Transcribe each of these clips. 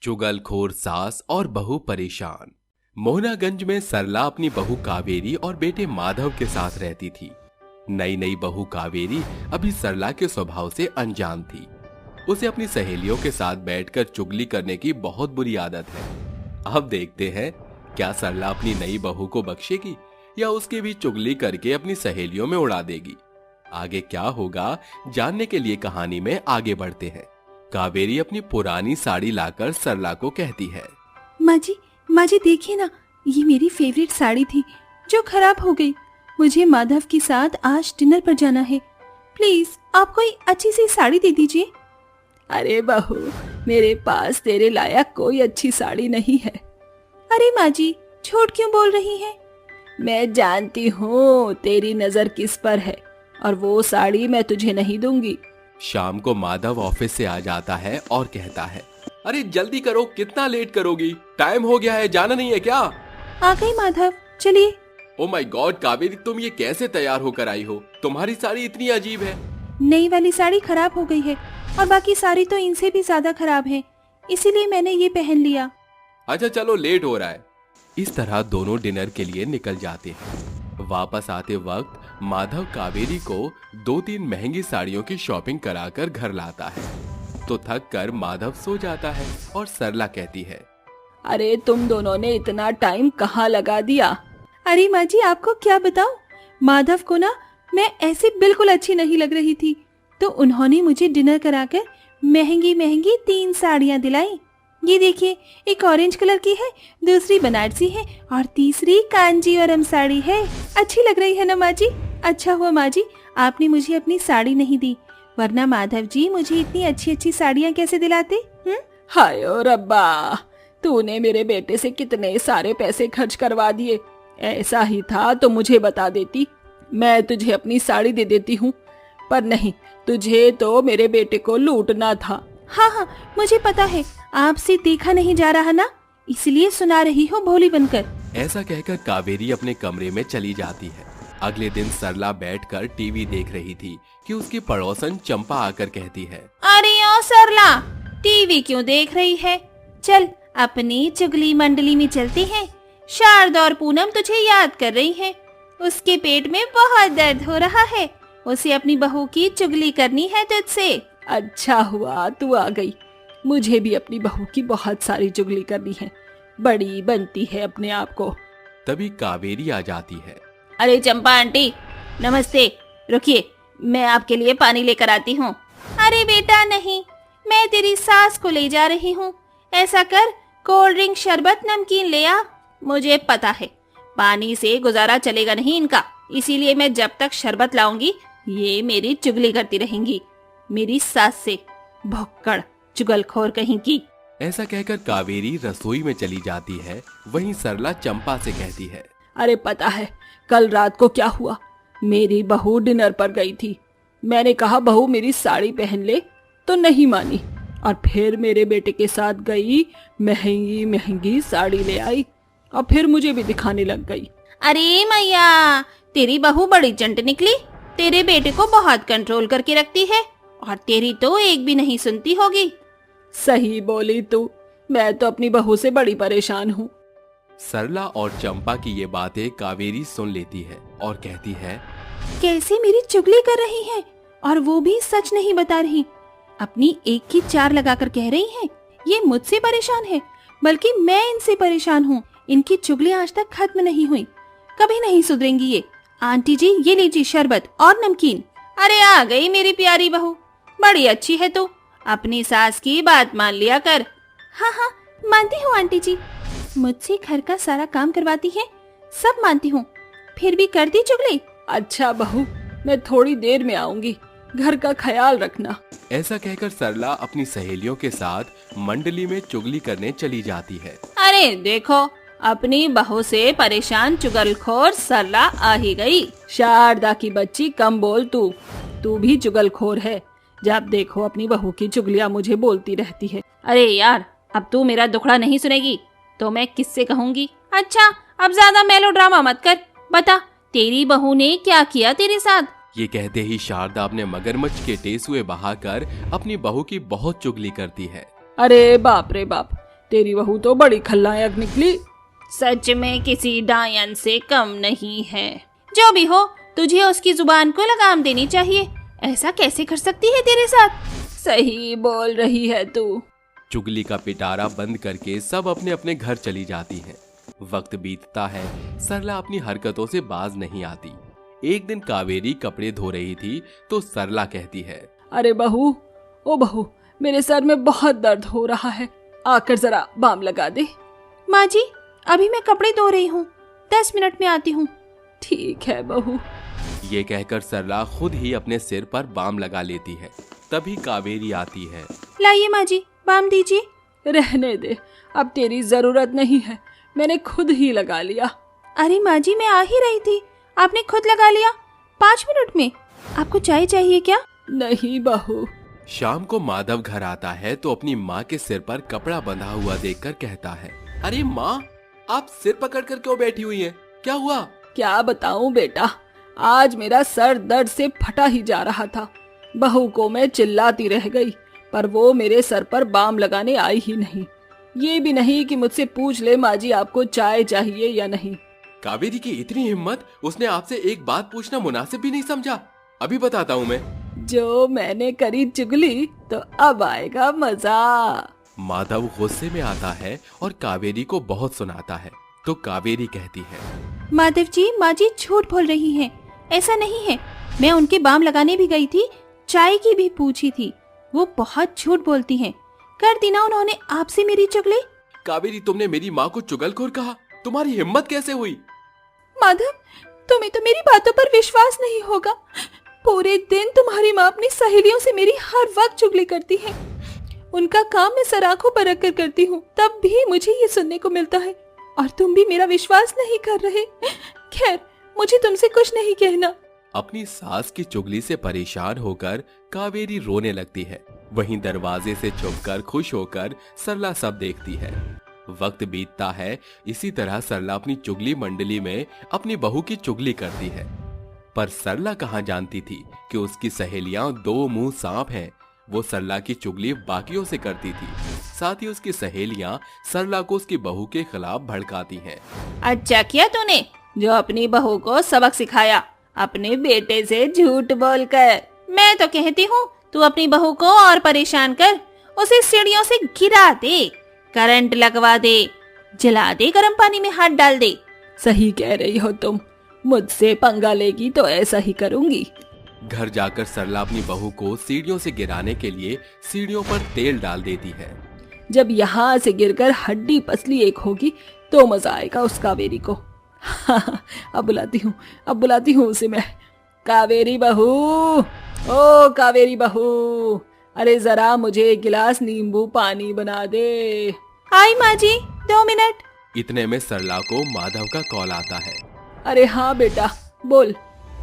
चुगलखोर सास और बहू परेशान। मोहनागंज में सरला अपनी बहू कावेरी और बेटे माधव के साथ रहती थी। नई नई बहू कावेरी अभी सरला के स्वभाव से अनजान थी। उसे अपनी सहेलियों के साथ बैठकर चुगली करने की बहुत बुरी आदत है। अब देखते हैं क्या सरला अपनी नई बहू को बख्शेगी या उसकी भी चुगली करके अपनी सहेलियों में उड़ा देगी। आगे क्या होगा जानने के लिए कहानी में आगे बढ़ते हैं। कावेरी अपनी पुरानी साड़ी लाकर सरला को कहती है, माँ जी देखिए ना, ये मेरी फेवरेट साड़ी थी जो खराब हो गई। मुझे माधव के साथ आज डिनर पर जाना है। प्लीज आप कोई अच्छी सी साड़ी दे दीजिए। अरे बहू, मेरे पास तेरे लायक कोई अच्छी साड़ी नहीं है। अरे माँ जी, झूठ क्यों बोल रही हैं? मैं जानती हूँ तेरी नजर किस पर है और वो साड़ी मैं तुझे नहीं दूंगी। शाम को माधव ऑफिस से आ जाता है और कहता है, अरे जल्दी करो, कितना लेट करोगी? टाइम हो गया है, जाना नहीं है क्या? आ गई माधव, चलिए। ओ माय गॉड कावेरी, तुम ये कैसे तैयार होकर आई हो? तुम्हारी साड़ी इतनी अजीब है। नई वाली साड़ी खराब हो गई है और बाकी साड़ी तो इनसे भी ज्यादा खराब है, इसीलिए मैंने ये पहन लिया। अच्छा चलो, लेट हो रहा है। इस तरह दोनों डिनर के लिए निकल जाते हैं। वापस आते वक्त माधव कावेरी को 2-3 महंगी साड़ियों की शॉपिंग कराकर घर लाता है। तो थक कर माधव सो जाता है और सरला कहती है, अरे तुम दोनों ने इतना टाइम कहाँ लगा दिया? अरे माँ जी, आपको क्या बताऊं, माधव को ना मैं ऐसे बिल्कुल अच्छी नहीं लग रही थी, तो उन्होंने मुझे डिनर कराकर महंगी महंगी 3 साड़ियाँ दिलाई। ये देखिए, एक ऑरेंज कलर की है, दूसरी बनारसी है और तीसरी कांजीवरम साड़ी है। अच्छी लग रही है ना माँ जी? अच्छा हुआ माँ जी आपने मुझे अपनी साड़ी नहीं दी, वरना माधव जी मुझे इतनी अच्छी अच्छी साड़ियाँ कैसे दिलाते? हाय ओ रब्बा, तूने मेरे बेटे से कितने सारे पैसे खर्च करवा दिए। ऐसा ही था तो मुझे बता देती, मैं तुझे अपनी साड़ी दे देती हूँ। पर नहीं, तुझे तो मेरे बेटे को लूटना था। हाँ, मुझे पता है, आपसे देखा नहीं जा रहा ना, इसलिए सुना रही हो भोली बनकर। ऐसा कहकर कावेरी अपने कमरे में चली जाती है। अगले दिन सरला बैठकर टीवी देख रही थी कि उसकी पड़ोसन चंपा आकर कहती है, अरे ओ सरला, टीवी क्यों देख रही है? चल अपनी चुगली मंडली में चलते हैं। शारदा और पूनम तुझे याद कर रही हैं। उसके पेट में बहुत दर्द हो रहा है, उसे अपनी बहू की चुगली करनी है तुझसे। अच्छा हुआ तू आ गई, मुझे भी अपनी बहू की बहुत सारी चुगली करनी है। बड़ी बनती है अपने आप को। तभी कावेरी आ जाती है। अरे चंपा आंटी, नमस्ते, रुकिए, मैं आपके लिए पानी लेकर आती हूँ। अरे बेटा नहीं, मैं तेरी सास को ले जा रही हूँ। ऐसा कर, कोल्ड ड्रिंक, शरबत, नमकीन ले आ। मुझे पता है पानी से गुजारा चलेगा नहीं इनका, इसीलिए मैं जब तक शरबत लाऊंगी ये मेरी चुगली करती रहेंगी, मेरी सास से। भौक्कड़ चुगलखोर कहीं की। ऐसा कहकर कावेरी रसोई में चली जाती है। वहीं सरला चंपा से कहती है, अरे पता है कल रात को क्या हुआ? मेरी बहू डिनर पर गई थी। मैंने कहा बहू मेरी साड़ी पहन ले, तो नहीं मानी और फिर मेरे बेटे के साथ गई, महंगी महंगी साड़ी ले आई और फिर मुझे भी दिखाने लग गई। अरे मैया, तेरी बहू बड़ी चंट निकली, तेरे बेटे को बहुत कंट्रोल करके रखती है और तेरी तो एक भी नहीं सुनती होगी। सही बोली तू, मैं तो अपनी बहू से बड़ी परेशान हूँ। सरला और चंपा की ये बातें कावेरी सुन लेती है और कहती है, कैसे मेरी चुगली कर रही है और वो भी सच नहीं बता रही। अपनी एक की 4 लगाकर कह रही है ये मुझसे परेशान है, बल्कि मैं इनसे परेशान हूँ। इनकी चुगली आज तक खत्म नहीं हुई, कभी नहीं सुधरेंगी ये। आंटी जी ये लीजिए शरबत और नमकीन। अरे आ गई मेरी प्यारी बहू, बड़ी अच्छी है तू, अपनी सास की बात मान लिया कर। हाँ, मानती हूँ आंटी जी, मुझसे घर का सारा काम करवाती है, सब मानती हूँ, फिर भी करती चुगली। अच्छा बहू, मैं थोड़ी देर में आऊंगी, घर का ख्याल रखना। ऐसा कहकर सरला अपनी सहेलियों के साथ मंडली में चुगली करने चली जाती है। अरे देखो, अपनी बहू से परेशान चुगलखोर सरला आ ही गई। शारदा की बच्ची कम बोल, तू भी चुगलखोर है। जब देखो अपनी बहू की चुगलियाँ मुझे बोलती रहती है। अरे यार, अब तू मेरा दुखड़ा नहीं सुनेगी तो मैं किससे कहूँगी? अच्छा अब ज्यादा मेलोड्रामा मत कर, बता तेरी बहू ने क्या किया तेरे साथ? ये कहते ही शारदा अपने मगरमच्छ के टेसुए बहाकर अपनी बहू की बहुत चुगली करती है। अरे बाप रे बाप, तेरी बहू तो बड़ी खलनायक निकली। सच में किसी डायन से कम नहीं है। जो भी हो, तुझे उसकी जुबान को लगाम देनी चाहिए। ऐसा कैसे कर सकती है तेरे साथ? सही बोल रही है तू। चुगली का पिटारा बंद करके सब अपने अपने घर चली जाती हैं। वक्त बीतता है, सरला अपनी हरकतों से बाज नहीं आती। एक दिन कावेरी कपड़े धो रही थी तो सरला कहती है, अरे बहू, ओ बहू, मेरे सर में बहुत दर्द हो रहा है, आकर जरा बाम लगा दे। माँ जी, अभी मैं कपड़े धो रही हूँ, 10 मिनट में आती हूँ। ठीक है बहू। ये कहकर सरला खुद ही अपने सिर पर बाम लगा लेती है। तभी कावेरी आती है। लाइए माँ जी, बाम दीजिए। रहने दे, अब तेरी जरूरत नहीं है, मैंने खुद ही लगा लिया। अरे माँ जी, मैं आ ही रही थी, आपने खुद लगा लिया 5 मिनट में। आपको चाय चाहिए क्या? नहीं बहू। शाम को माधव घर आता है तो अपनी माँ के सिर पर कपड़ा बंधा हुआ देखकर कहता है, अरे माँ, आप सिर पकड़ कर क्यों बैठी हुई हैं? क्या हुआ? क्या बताऊं बेटा, आज मेरा सर दर्द से फटा ही जा रहा था। बहू को मैं चिल्लाती रह गई, पर वो मेरे सर पर बाम लगाने आई ही नहीं। ये भी नहीं कि मुझसे पूछ ले, माँ जी आपको चाय चाहिए या नहीं। कावेरी की इतनी हिम्मत, उसने आपसे एक बात पूछना मुनासिब भी नहीं समझा। अभी बताता हूँ मैं। जो मैंने करी चुगली, तो अब आएगा मजा। माधव गुस्से में आता है और कावेरी को बहुत सुनाता है। तो कावेरी कहती है, माधव जी, माँ जी झूठ बोल रही हैं, ऐसा नहीं है। मैं उनके बाम लगाने भी गई थी, चाय की भी पूछी थी। वो बहुत झूठ बोलती हैं। कर दी ना उन्होंने आपसे मेरी चुगली। कावेरी, तुमने मेरी माँ को चुगलखोर कहा, तुम्हारी हिम्मत कैसे हुई? माधव, तुम्हें तो मेरी बातों पर विश्वास नहीं होगा। पूरे दिन तुम्हारी माँ अपनी सहेलियों से मेरी हर वक्त चुगली करती है। उनका काम मैं सराखों पर रख कर करती हूँ, तब भी मुझे ये सुनने को मिलता है, और तुम भी मेरा विश्वास नहीं कर रहे। खैर, मुझे तुमसे कुछ नहीं कहना। अपनी सास की चुगली से परेशान होकर कावेरी रोने लगती है। वहीं दरवाजे से छुपकर खुश होकर सरला सब देखती है। वक्त बीतता है, इसी तरह सरला अपनी चुगली मंडली में अपनी बहू की चुगली करती है। पर सरला कहाँ जानती थी कि उसकी सहेलियां 2 मुंह सांप हैं। वो सरला की चुगली बाकियों से करती थी। साथ ही उसकी सहेलियां सरला को उसकी बहू के खिलाफ भड़काती हैं। अच्छा किया तूने जो अपनी बहू को सबक सिखाया, अपने बेटे से झूठ बोलकर। मैं तो कहती हूँ तू अपनी बहू को और परेशान कर, उसे सीढ़ियों से गिरा दे, करंट लगवा दे, जला दे, गर्म पानी में हाथ डाल दे। सही कह रही हो तुम, मुझसे पंगा लेगी तो ऐसा ही करूंगी। घर जाकर सरला अपनी बहू को सीढ़ियों से गिराने के लिए सीढ़ियों पर तेल डाल देती है। जब यहाँ से गिरकर हड्डी पसली एक होगी तो मजा आएगा उस कावेरी को। अब बुलाती हूँ उसे मैं। कावेरी बहू, ओ कावेरी बहू, अरे जरा मुझे 1 गिलास नींबू पानी बना दे। आई माँ जी, 2 मिनट। इतने में सरला को माधव का कॉल आता है। अरे हाँ बेटा, बोल।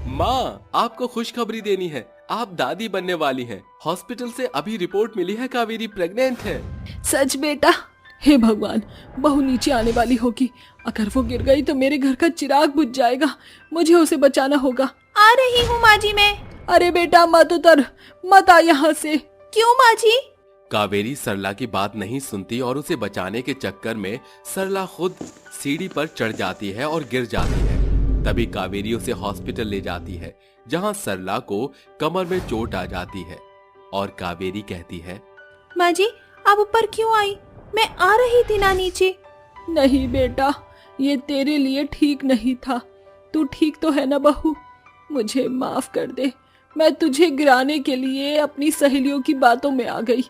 माँ, आपको खुशखबरी देनी है, आप दादी बनने वाली हैं। हॉस्पिटल से अभी रिपोर्ट मिली है, कावेरी प्रेग्नेंट है। सच बेटा? हे भगवान, बहू नीचे आने वाली होगी। अगर वो गिर गई तो मेरे घर का चिराग बुझ जाएगा। मुझे उसे बचाना होगा। आ रही हूँ माँ जी मैं। अरे बेटा मत उतर, मत आ यहाँ से। क्यों माँ जी? कावेरी सरला की बात नहीं सुनती और उसे बचाने के चक्कर में सरला खुद सीढ़ी पर चढ़ जाती है और गिर जाती है। तभी कावेरी उसे हॉस्पिटल ले जाती है, जहाँ सरला को कमर में चोट आ जाती है। और कावेरी कहती है, माँ जी आप ऊपर क्यों आई? मैं आ रही थी ना नीचे। नहीं बेटा, ये तेरे लिए ठीक नहीं था। तू ठीक तो है ना बहू? मुझे माफ कर दे, मैं तुझे गिराने के लिए अपनी सहेलियों की बातों में आ गई।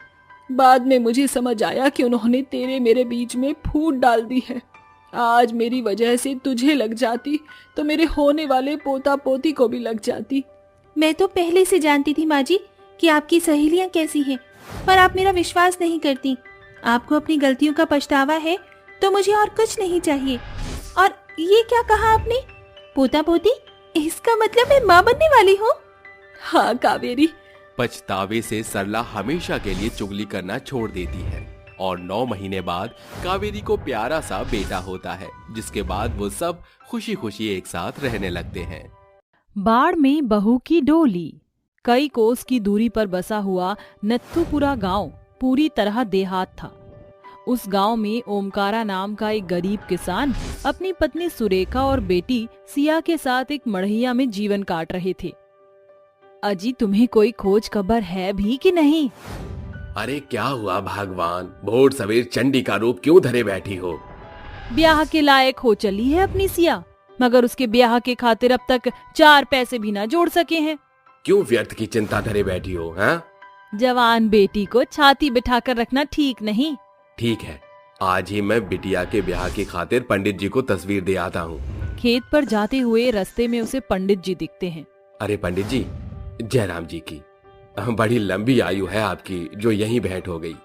बाद में मुझे समझ आया कि उन्होंने तेरे मेरे बीच में फूट डाल दी है। आज मेरी वजह से तुझे लग जाती तो मेरे होने वाले पोता पोती को भी लग जाती। मैं तो पहले से जानती थी माँ जी कि आपकी सहेलियाँ कैसी हैं, पर आप मेरा विश्वास नहीं करती। आपको अपनी गलतियों का पछतावा है तो मुझे और कुछ नहीं चाहिए। और ये क्या कहा आपने, पोता पोती? इसका मतलब मैं माँ बनने वाली हूँ? हाँ कावेरी। पछतावे से सरला हमेशा के लिए चुगली करना छोड़ देती है और 9 महीने बाद कावेरी को प्यारा सा बेटा होता है, जिसके बाद वो सब खुशी खुशी एक साथ रहने लगते हैं। बाढ़ में बहू की डोली। कई कोस की दूरी पर बसा हुआ नत्थुपुरा गांव पूरी तरह देहात था। उस गांव में ओमकारा नाम का एक गरीब किसान अपनी पत्नी सुरेखा और बेटी सिया के साथ एक मड़हिया में जीवन काट रहे थे। अजी, तुम्हें कोई खोज खबर है भी कि नहीं? अरे क्या हुआ भगवान, भोर सवेर चंडी का रूप क्यों धरे बैठी हो? ब्याह के लायक हो चली है अपनी सिया, मगर उसके ब्याह के खातिर अब तक 4 पैसे भी ना जोड़ सके हैं। क्यों व्यर्थ की चिंता धरे बैठी हो? हाँ, जवान बेटी को छाती बिठाकर रखना ठीक नहीं। ठीक है, आज ही मैं बिटिया के ब्याह की खातिर पंडित जी को तस्वीर दे आता हूँ। खेत पर जाते हुए रास्ते में उसे पंडित जी दिखते हैं। अरे पंडित जी, जयराम जी की बड़ी लंबी आयु है आपकी, जो यहीं भेंट हो गई।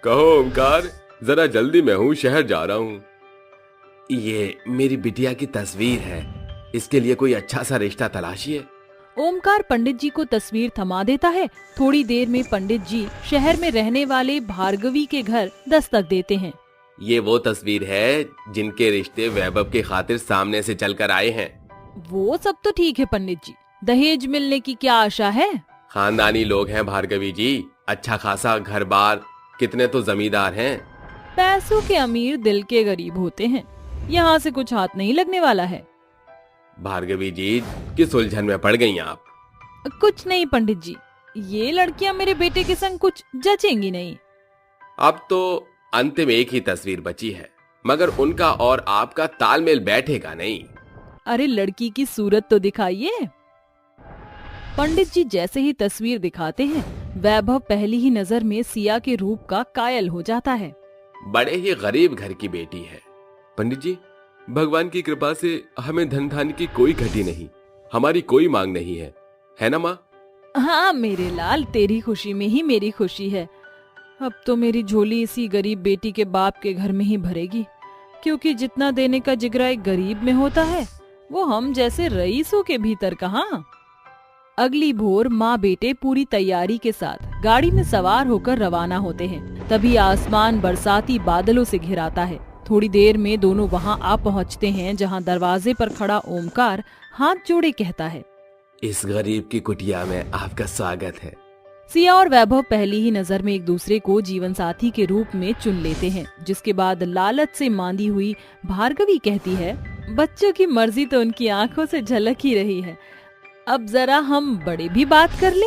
कहो ओमकार, जरा जल्दी, मैं हूँ, शहर जा रहा हूँ। ये मेरी बिटिया की तस्वीर है, इसके लिए कोई अच्छा सा रिश्ता तलाशिए। ओमकार पंडित जी को तस्वीर थमा देता है। थोड़ी देर में पंडित जी शहर में रहने वाले भार्गवी के घर दस्तक देते हैं। ये वो तस्वीर है जिनके रिश्ते वैभव के खातिर सामने से चलकर आए हैं। वो सब तो ठीक है पंडित जी, दहेज मिलने की क्या आशा है? खानदानी लोग हैं भार्गवी जी, अच्छा खासा घर बार, कितने तो जमींदार हैं। पैसों के अमीर दिल के गरीब होते हैं, यहाँ से कुछ हाथ नहीं लगने वाला है। भार्गवी जी, किस उलझन में पड़ गई आप? कुछ नहीं पंडित जी, ये लड़कियां मेरे बेटे के संग कुछ जचेंगी नहीं। अब तो अंतिम एक ही तस्वीर बची है, मगर उनका और आपका तालमेल बैठेगा नहीं। अरे लड़की की सूरत तो दिखाइए। पंडित जी जैसे ही तस्वीर दिखाते हैं, वैभव पहली ही नजर में सिया के रूप का कायल हो जाता है। बड़े ही गरीब घर की बेटी है। पंडित जी, भगवान की कृपा से हमें धन धान की कोई घटी नहीं, हमारी कोई मांग नहीं है ना माँ? हाँ मेरे लाल, तेरी खुशी में ही मेरी खुशी है। अब तो मेरी झोली इसी गरीब बेटी के बाप के घर में ही भरेगी, क्योंकि जितना देने का जिगरा एक गरीब में होता है, वो हम जैसे रईसों के भीतर कहाँ। अगली भोर माँ बेटे पूरी तैयारी के साथ गाड़ी में सवार होकर रवाना होते हैं। तभी आसमान बरसाती बादलों से घिराता है। थोड़ी देर में दोनों वहाँ आ पहुँचते हैं, जहाँ दरवाजे पर खड़ा ओमकार हाथ जोड़े कहता है, इस गरीब की कुटिया में आपका स्वागत है। सिया और वैभव पहली ही नजर में एक दूसरे को जीवन साथी के रूप में चुन लेते हैं। जिसके बाद लालच से मांदी हुई भार्गवी कहती है, बच्चों की मर्जी तो उनकी आंखों से झलक ही रही है, अब जरा हम बड़े भी बात कर ले।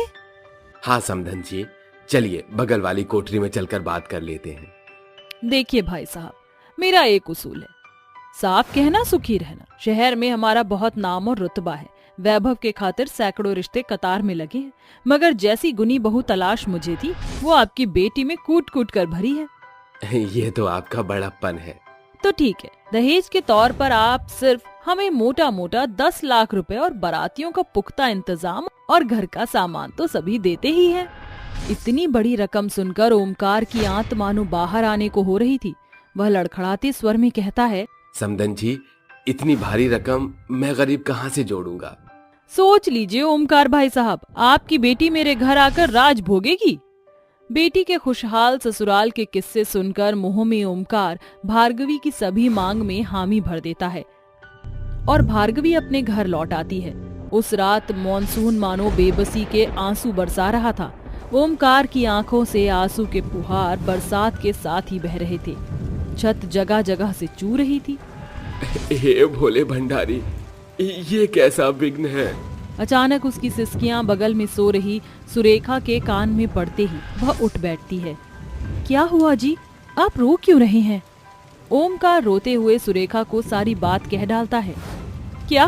हाँ समधन जी, चलिए बगल वाली कोठरी में चलकर बात कर लेते हैं। देखिए भाई साहब, मेरा एक उसूल है, साफ कहना सुखी रहना। शहर में हमारा बहुत नाम और रुतबा है, वैभव के खातिर सैकड़ों रिश्ते कतार में लगे हैं, मगर जैसी गुनी बहू तलाश मुझे थी, वो आपकी बेटी में कूट कूट कर भरी है। ये तो आपका बड़प्पन है। तो ठीक है, दहेज के तौर पर आप सिर्फ हमें मोटा मोटा 10 लाख रुपए और बारातियों का पुख्ता इंतजाम और घर का सामान तो सभी देते ही हैं। इतनी बड़ी रकम सुनकर ओमकार की आंत मानो बाहर आने को हो रही थी। वह लड़खड़ाते स्वर में कहता है, समधन जी, इतनी भारी रकम मैं गरीब कहाँ से जोड़ूंगा? सोच लीजिए ओमकार भाई साहब, आपकी बेटी मेरे घर आकर राज भोगेगी। बेटी के खुशहाल ससुराल के किस्से सुनकर मुंह में ओमकार भार्गवी की सभी मांग में हामी भर देता है और भार्गवी अपने घर लौट आती है। उस रात मॉनसून मानो बेबसी के आंसू बरसा रहा था। ओमकार की आंखों से आंसू के फुहार बरसात के साथ ही बह रहे थे। छत जगह जगह से चू रही थी। हे भोले भंडारी, ये कैसा विघ्न है? अचानक उसकी सिसकियां बगल में सो रही सुरेखा के कान में पड़ते ही वह उठ बैठती है। क्या हुआ जी, आप रो क्यों रहे हैं? ओमकार रोते हुए सुरेखा को सारी बात कह डालता है। क्या?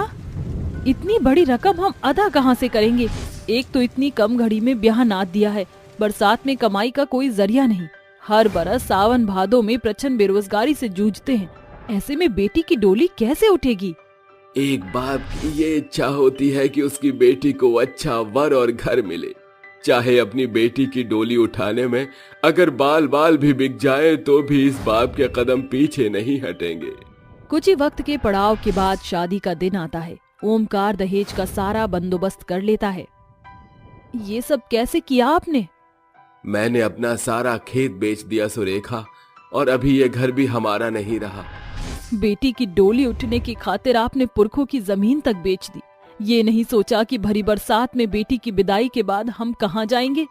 इतनी बड़ी रकम हम अदा कहाँ से करेंगे? एक तो इतनी कम घड़ी में ब्याह नाद दिया है, बरसात में कमाई का कोई जरिया नहीं, हर बरस सावन भादों में प्रचंड बेरोजगारी से जूझते हैं, ऐसे में बेटी की डोली कैसे उठेगी? एक बाप की ये इच्छा होती है कि उसकी बेटी को अच्छा वर और घर मिले, चाहे अपनी बेटी की डोली उठाने में अगर बाल बाल भी बिक जाए तो भी इस बाप के कदम पीछे नहीं हटेंगे। कुछ ही वक्त के पड़ाव के बाद शादी का दिन आता है। ओमकार दहेज का सारा बंदोबस्त कर लेता है। ये सब कैसे किया आपने? मैंने अपना सारा खेत बेच दिया सुरेखा, और अभी ये घर भी हमारा नहीं रहा। बेटी की डोली उठने की खातिर आपने पुरखों की जमीन तक बेच दी। ये नहीं सोचा कि भरी बरसात में बेटी की विदाई के बाद हम कहाँ जाएंगे?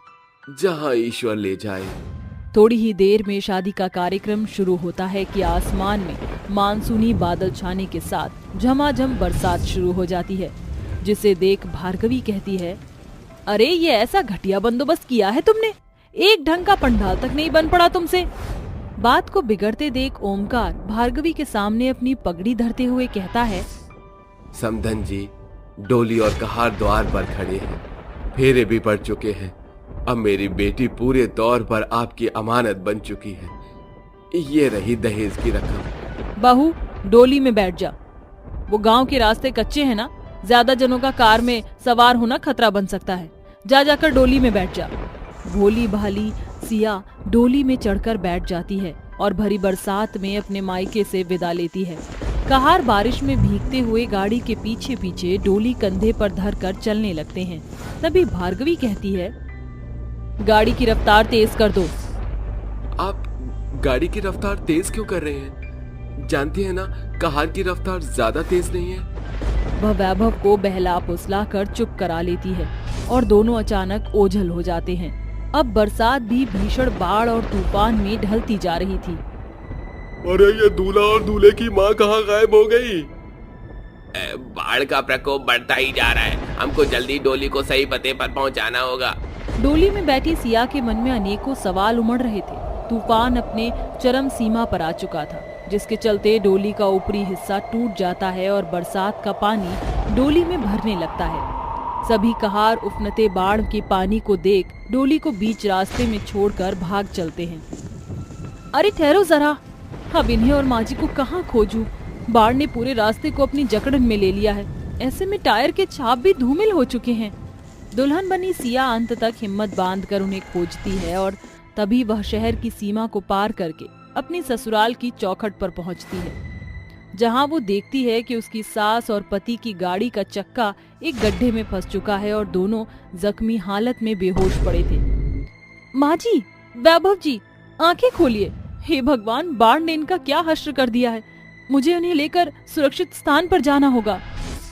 जहाँ ईश्वर ले जाए। थोड़ी ही देर में शादी का कार्यक्रम शुरू होता है कि आसमान में मानसूनी बादल छाने के साथ झमाझम बरसात शुरू हो जाती है, जिसे देख भार्गवी कहती है, अरे ये ऐसा घटिया बंदोबस्त किया है तुमने, एक ढंग का पंडाल तक नहीं बन पड़ा तुमसे। बात को बिगड़ते देख ओमकार भार्गवी के सामने अपनी पगड़ी धरते हुए कहता है, समधन जी, डोली और कहार द्वार पर खड़े हैं, फेरे भी पड़ चुके हैं। अब मेरी बेटी पूरे तौर पर आपकी अमानत बन चुकी है। ये रही दहेज की रकम। बहू, डोली में बैठ जा। वो गांव के रास्ते कच्चे हैं ना, ज्यादा जनों का कार में सवार होना खतरा बन सकता है। जा जाकर डोली में बैठ जा। भोली भाली सिया डोली में चढ़कर बैठ जाती है और भरी बरसात में अपने मायके से विदा लेती है। कहार बारिश में भीगते हुए गाड़ी के पीछे पीछे डोली कंधे पर धरकर चलने लगते हैं। तभी भार्गवी कहती है, गाड़ी की रफ्तार तेज कर दो। आप गाड़ी की रफ्तार तेज क्यों कर रहे हैं? जानती है ना, कहार की रफ्तार ज्यादा तेज नहीं है। वह वैभव को बहला फुसला कर चुप करा लेती है और दोनों अचानक ओझल हो जाते हैं। अब बरसात भी भीषण बाढ़ और तूफान में ढलती जा रही थी। अरे ये दूल्हा और दूल्हे की माँ कहाँ गायब हो गई? बाढ़ का प्रकोप बढ़ता ही जा रहा है, हमको जल्दी डोली को सही पते पर पहुँचाना होगा। डोली में बैठी सिया के मन में अनेकों सवाल उमड़ रहे थे। तूफान अपने चरम सीमा पर आ चुका था, जिसके चलते डोली का ऊपरी हिस्सा टूट जाता है और बरसात का पानी डोली में भरने लगता है। सभी कहार उफनते बाढ़ के पानी को देख डोली को बीच रास्ते में छोड़कर भाग चलते हैं। अरे ठहरो जरा, अब इन्हें और माँ जी को कहाँ खोजूं? बाढ़ ने पूरे रास्ते को अपनी जकड़न में ले लिया है। ऐसे में टायर के छाप भी धूमिल हो चुके हैं। दुल्हन बनी सिया अंत तक हिम्मत बांधकर उन्हें खोजती है और तभी वह शहर की सीमा को पार करके अपनी ससुराल की चौखट पर पहुंचती है, जहां वो देखती है कि उसकी सास और पति की गाड़ी का चक्का एक गड्ढे में फंस चुका है और दोनों जख्मी हालत में बेहोश पड़े थे। माँ जी, वैभव जी, आंखें खोलिए। हे भगवान, बाढ़ ने इनका क्या हश्र कर दिया है। मुझे उन्हें लेकर सुरक्षित स्थान पर जाना होगा।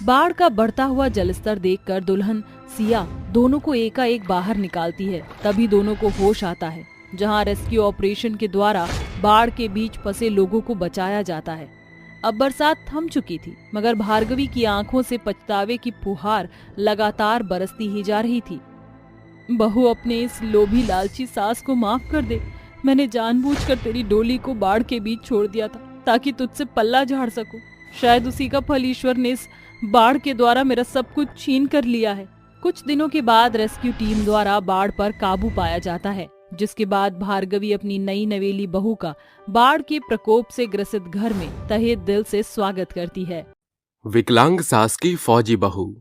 बाढ़ का बढ़ता हुआ जलस्तर देखकर दुल्हन सिया दोनों को एकाएक बाहर निकालती है। तभी दोनों को होश आता है, जहां रेस्क्यू ऑपरेशन के द्वारा बाढ़ के बीच फंसे लोगों को बचाया जाता है। अब बरसात थम चुकी थी, मगर भार्गवी की आंखों से पछतावे की फुहार लगातार बरसती ही जा रही थी। बहू, अपने इस लोभी लालची सास को माफ कर दे। मैंने जानबूझकर तेरी डोली को बाढ़ के बीच छोड़ दिया था ताकि तुझसे पल्ला झाड़ सकूं। शायद उसी का फल ईश्वर ने इस बाढ़ के द्वारा मेरा सब कुछ छीन कर लिया है। कुछ दिनों के बाद रेस्क्यू टीम द्वारा बाढ़ पर काबू पाया जाता है, जिसके बाद भार्गवी अपनी नई नवेली बहू का बाढ़ के प्रकोप से ग्रसित घर में तहे दिल से स्वागत करती है। विकलांग सास की फौजी बहू।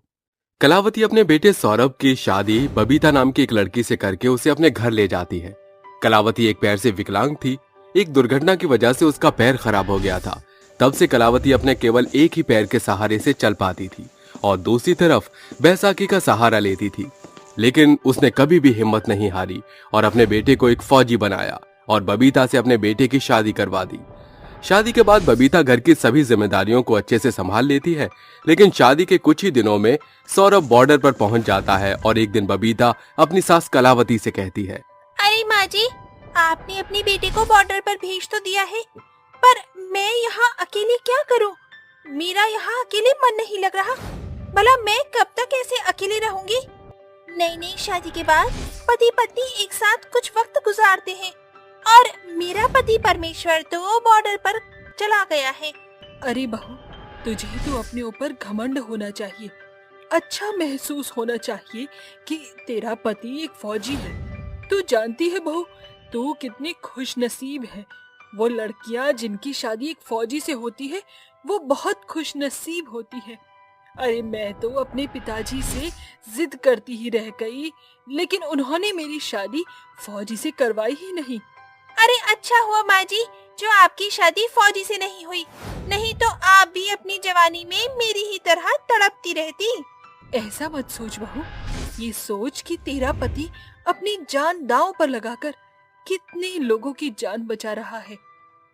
कलावती अपने बेटे सौरभ की शादी बबीता नाम की एक लड़की से करके उसे अपने घर ले जाती है। कलावती एक पैर से विकलांग थी। एक दुर्घटना की वजह से उसका पैर खराब हो गया था। तब से कलावती अपने केवल एक ही पैर के सहारे से चल पाती थी और दूसरी तरफ बैसाखी का सहारा लेती थी। लेकिन उसने कभी भी हिम्मत नहीं हारी और अपने बेटे को एक फौजी बनाया और बबीता से अपने बेटे की शादी करवा दी। शादी के बाद बबीता घर की सभी जिम्मेदारियों को अच्छे से संभाल लेती है, लेकिन शादी के कुछ ही दिनों में सौरभ बॉर्डर पर पहुंच जाता है और एक दिन बबीता अपनी सास कलावती से कहती है, अरे माँ जी, आपने अपने बेटे को बॉर्डर पर भेज तो दिया है, पर मैं यहाँ अकेले क्या करूँ? मेरा यहाँ अकेले मन नहीं लग रहा। भला मैं कब तक ऐसे अकेले रहूंगी? नई शादी के बाद पति पत्नी एक साथ कुछ वक्त गुजारते हैं और मेरा पति परमेश्वर तो बॉर्डर पर चला गया है। अरे बहू, तुझे तो अपने ऊपर घमंड होना चाहिए। अच्छा महसूस होना चाहिए कि तेरा पति एक फौजी है। तू जानती है बहू, तू कितनी खुश नसीब है। वो लड़कियां जिनकी शादी एक फौजी से होती है, वो बहुत खुश नसीब होती है। अरे मैं तो अपने पिताजी से जिद करती ही रह गई, लेकिन उन्होंने मेरी शादी फौजी से करवाई ही नहीं। अरे अच्छा हुआ माँ जी जो आपकी शादी फौजी से नहीं हुई, नहीं तो आप भी अपनी जवानी में मेरी ही तरह तड़पती रहती। ऐसा मत सोच बहू, ये सोच कि तेरा पति अपनी जान दांव पर लगाकर कितने लोगों की जान बचा रहा है।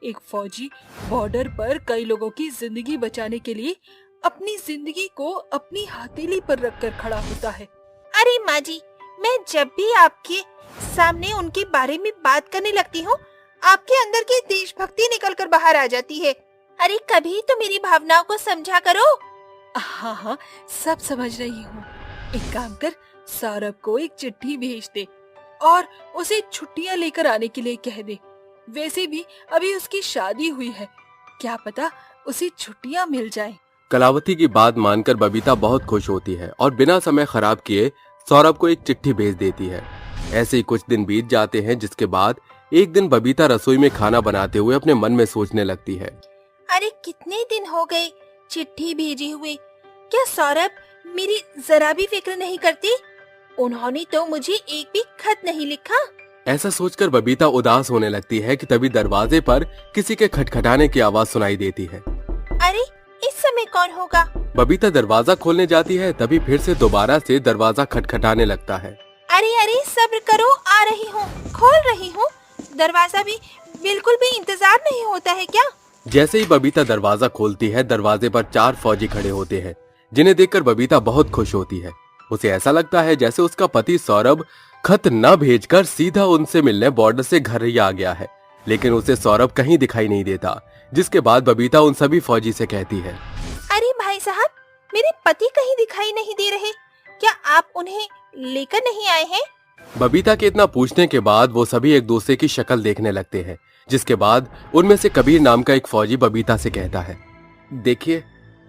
एक फौजी बॉर्डर पर कई लोगों की जिंदगी बचाने के लिए अपनी जिंदगी को अपनी हथेली पर रखकर खड़ा होता है। अरे माँ जी, मैं जब भी आपके सामने उनके बारे में बात करने लगती हूँ, आपके अंदर की देशभक्ति निकलकर बाहर आ जाती है। अरे कभी तो मेरी भावनाओं को समझा करो। हाँ हाँ, सब समझ रही हूँ। एक काम कर, सौरभ को एक चिट्ठी भेज दे और उसे छुट्टियाँ लेकर आने के लिए कह दे। वैसे भी अभी उसकी शादी हुई है, क्या पता उसे छुट्टियाँ मिल जाए। कलावती की बात मानकर बबीता बहुत खुश होती है और बिना समय खराब किए सौरभ को एक चिट्ठी भेज देती है। ऐसे ही कुछ दिन बीत जाते हैं, जिसके बाद एक दिन बबीता रसोई में खाना बनाते हुए अपने मन में सोचने लगती है, अरे कितने दिन हो गए चिट्ठी भेजे हुए, क्या सौरभ मेरी जरा भी फिक्र नहीं करते? उन्होंने तो मुझे एक भी खत नहीं लिखा। ऐसा सोचकर बबीता उदास होने लगती है कि तभी दरवाजे पर किसी के खटखटाने की आवाज सुनाई देती है। अरे इस समय कौन होगा? बबीता दरवाजा खोलने जाती है, तभी फिर से दोबारा से दरवाजा खटखटाने लगता है। अरे अरे सब्र करो, आ रही हूँ, खोल रही हूँ। दरवाजा भी बिल्कुल भी इंतजार नहीं होता है क्या? जैसे ही बबीता दरवाजा खोलती है, दरवाजे पर 4 फौजी खड़े होते हैं, जिन्हें देखकर बबीता बहुत खुश होती है। उसे ऐसा लगता है जैसे उसका पति सौरभ खत न भेजकर सीधा उनसे मिलने बॉर्डर से घर ही आ गया है, लेकिन उसे सौरभ कहीं दिखाई नहीं देता। जिसके बाद बबीता उन सभी फौजी से कहती है, अरे भाई साहब, मेरे पति कहीं दिखाई नहीं दे रहे, क्या आप उन्हें लेकर नहीं आए हैं? बबीता के इतना पूछने के बाद वो सभी एक दूसरे की शक्ल देखने लगते हैं। जिसके बाद उनमें से कबीर नाम का एक फौजी बबीता से कहता है, देखिए,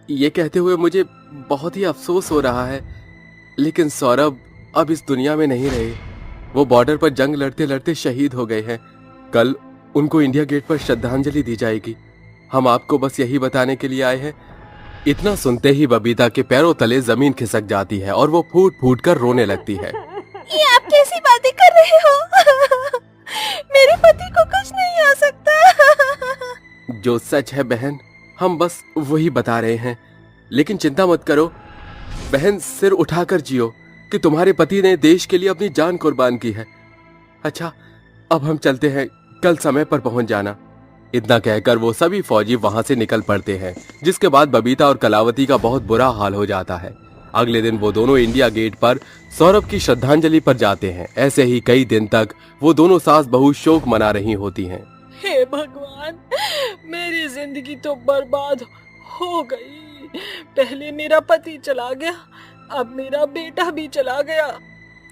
ये कहते हुए मुझे बहुत ही अफसोस हो रहा है, लेकिन सौरभ अब इस दुनिया में नहीं रहे। वो बॉर्डर पर जंग लड़ते लड़ते शहीद हो गए हैं। कल उनको इंडिया गेट पर श्रद्धांजलि दी जाएगी। हम आपको बस यही बताने के लिए आए हैं। इतना सुनते ही बबीता के पैरों तले जमीन खिसक जाती है और वो फूट फूट कर रोने लगती है। ये आप कैसी बातें कर रहे हो? मेरे पति को कुछ नहीं हो सकता। जो सच है बहन, हम बस वही बता रहे हैं, लेकिन चिंता मत करो बहन, सिर उठाकर जियो कि तुम्हारे पति ने देश के लिए अपनी जान कुर्बान की है। अच्छा, अब हम चलते हैं, कल समय पर पहुंच जाना। इतना कहकर वो सभी फौजी वहां से निकल पड़ते हैं। जिसके बाद बबीता और कलावती का बहुत बुरा हाल हो जाता है। अगले दिन वो दोनों इंडिया गेट पर सौरभ की श्रद्धांजलि पर जाते हैं। ऐसे ही कई दिन तक वो दोनों सास बहू शोक मना रही होती हैं। हे भगवान, मेरी जिंदगी तो बर्बाद हो गई। पहले मेरा पति चला गया, अब मेरा बेटा भी चला गया।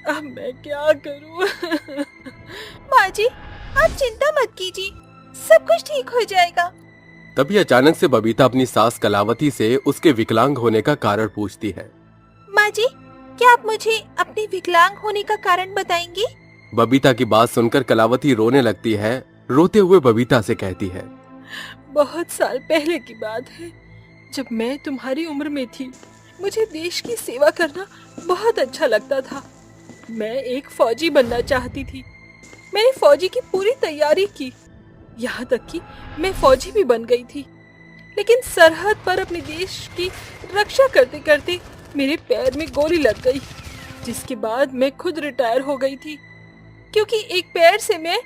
अब मैं क्या करूं? माँ जी, आप चिंता मत कीजिए, सब कुछ ठीक हो जाएगा। तभी अचानक से बबीता अपनी सास कलावती से उसके विकलांग होने का कारण पूछती है। माँ जी, क्या आप मुझे अपने विकलांग होने का कारण बताएंगी? बबीता की बात सुनकर कलावती रोने लगती है। रोते हुए बबीता से कहती है, बहुत साल पहले की बात है, जब मैं तुम्हारी उम्र में थी। मुझे देश की सेवा करना बहुत अच्छा लगता था। मैं एक फौजी बनना चाहती थी। मैंने फौजी की पूरी तैयारी की, यहाँ तक कि मैं फौजी भी बन गई थी। लेकिन सरहद पर अपने देश की रक्षा करते करते मेरे पैर में गोली लग गई, जिसके बाद मैं खुद रिटायर हो गई थी, क्योंकि एक पैर से मैं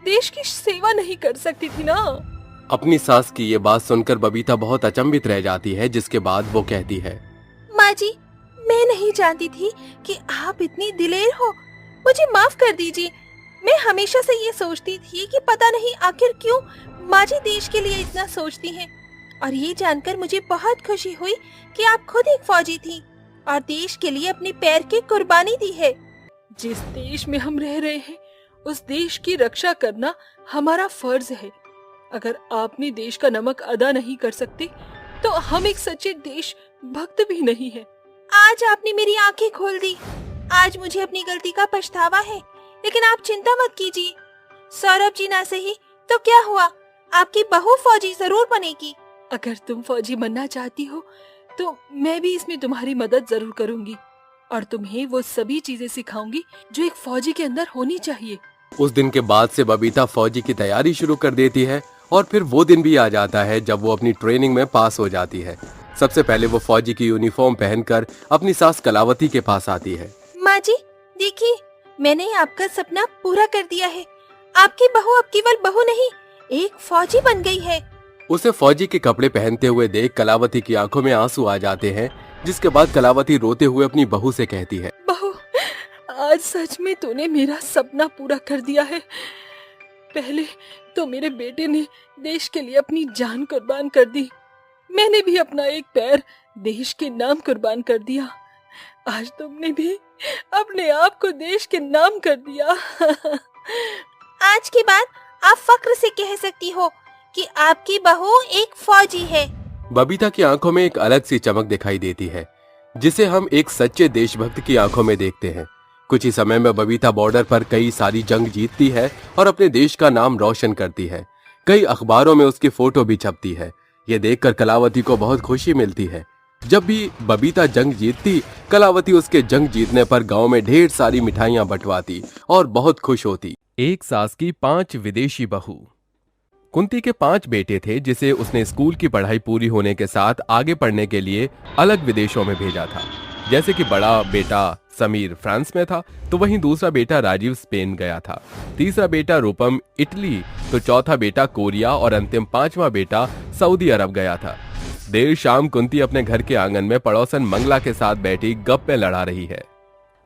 देश की सेवा नहीं कर सकती थी ना। अपनी सास की ये बात सुनकर बबीता बहुत अचंभित रह जाती है। जिसके बाद वो कहती है, माँ जी, मैं नहीं जानती थी कि आप इतनी दिलेर हो, मुझे माफ कर दीजिए। मैं हमेशा से ये सोचती थी कि पता नहीं आखिर क्यों माँ जी देश के लिए इतना सोचती हैं। और ये जानकर मुझे बहुत खुशी हुई कि आप खुद एक फौजी थी और देश के लिए अपने पैर की कुर्बानी दी है। जिस देश में हम रह रहे हैं, उस देश की रक्षा करना हमारा फर्ज है। अगर आप अपने देश का नमक अदा नहीं कर सकते, तो हम एक सच्चे देश भक्त भी नहीं है। आज आपने मेरी आंखें खोल दी। आज मुझे अपनी गलती का पछतावा है, लेकिन आप चिंता मत कीजिए। सौरभ जी ना सही तो क्या हुआ, आपकी बहू फौजी जरूर बनेगी। अगर तुम फौजी बनना चाहती हो, तो मैं भी इसमें तुम्हारी मदद जरूर करूंगी और तुम्हें वो सभी चीजें सिखाऊंगी जो एक फौजी के अंदर होनी चाहिए। उस दिन के बाद से बबीता फौजी की तैयारी शुरू कर देती है और फिर वो दिन भी आ जाता है जब वो अपनी ट्रेनिंग में पास हो जाती है। सबसे पहले वो फौजी की यूनिफॉर्म पहनकर अपनी सास कलावती के पास आती है। माँ जी, देखिए, मैंने आपका सपना पूरा कर दिया है। आपकी बहू अब केवल बहू नहीं, एक फौजी बन गई है। उसे फौजी के कपड़े पहनते हुए देख कलावती की आंखों में आंसू आ जाते हैं। जिसके बाद कलावती रोते हुए अपनी बहू से कहती है, बहू, आज सच में तूने मेरा सपना पूरा कर दिया है। पहले तो मेरे बेटे ने देश के लिए अपनी जान कुर्बान कर दी, मैंने भी अपना एक पैर देश के नाम कुर्बान कर दिया। आज तुमने भी अपने आप को देश के नाम कर दिया। आज के बाद आप फक्र से कह सकती हो कि आपकी बहू एक फौजी है। बबीता की आंखों में एक अलग सी चमक दिखाई देती है, जिसे हम एक सच्चे देशभक्त की आंखों में देखते हैं। कुछ ही समय में बबीता बॉर्डर पर कई सारी जंग जीतती है और अपने देश का नाम रोशन करती है। कई अखबारों में उसकी फोटो भी छपती है। ये देखकर कलावती को बहुत खुशी मिलती है। जब भी बबीता जंग जीतती, कलावती उसके जंग जीतने पर गांव में ढेर सारी मिठाइयां बंटवाती और बहुत खुश होती। एक सास की 5 विदेशी बहू। कुंती के 5 बेटे थे, जिसे उसने स्कूल की पढ़ाई पूरी होने के साथ आगे पढ़ने के लिए अलग विदेशों में भेजा था। जैसे कि बड़ा बेटा समीर फ्रांस में था, तो वहीं दूसरा बेटा राजीव स्पेन गया था, तीसरा बेटा रूपम इटली, तो चौथा बेटा कोरिया और अंतिम 5वां बेटा सऊदी अरब गया था। देर शाम कुंती अपने घर के आंगन में पड़ोसन मंगला के साथ बैठी गप्पे लड़ा रही है।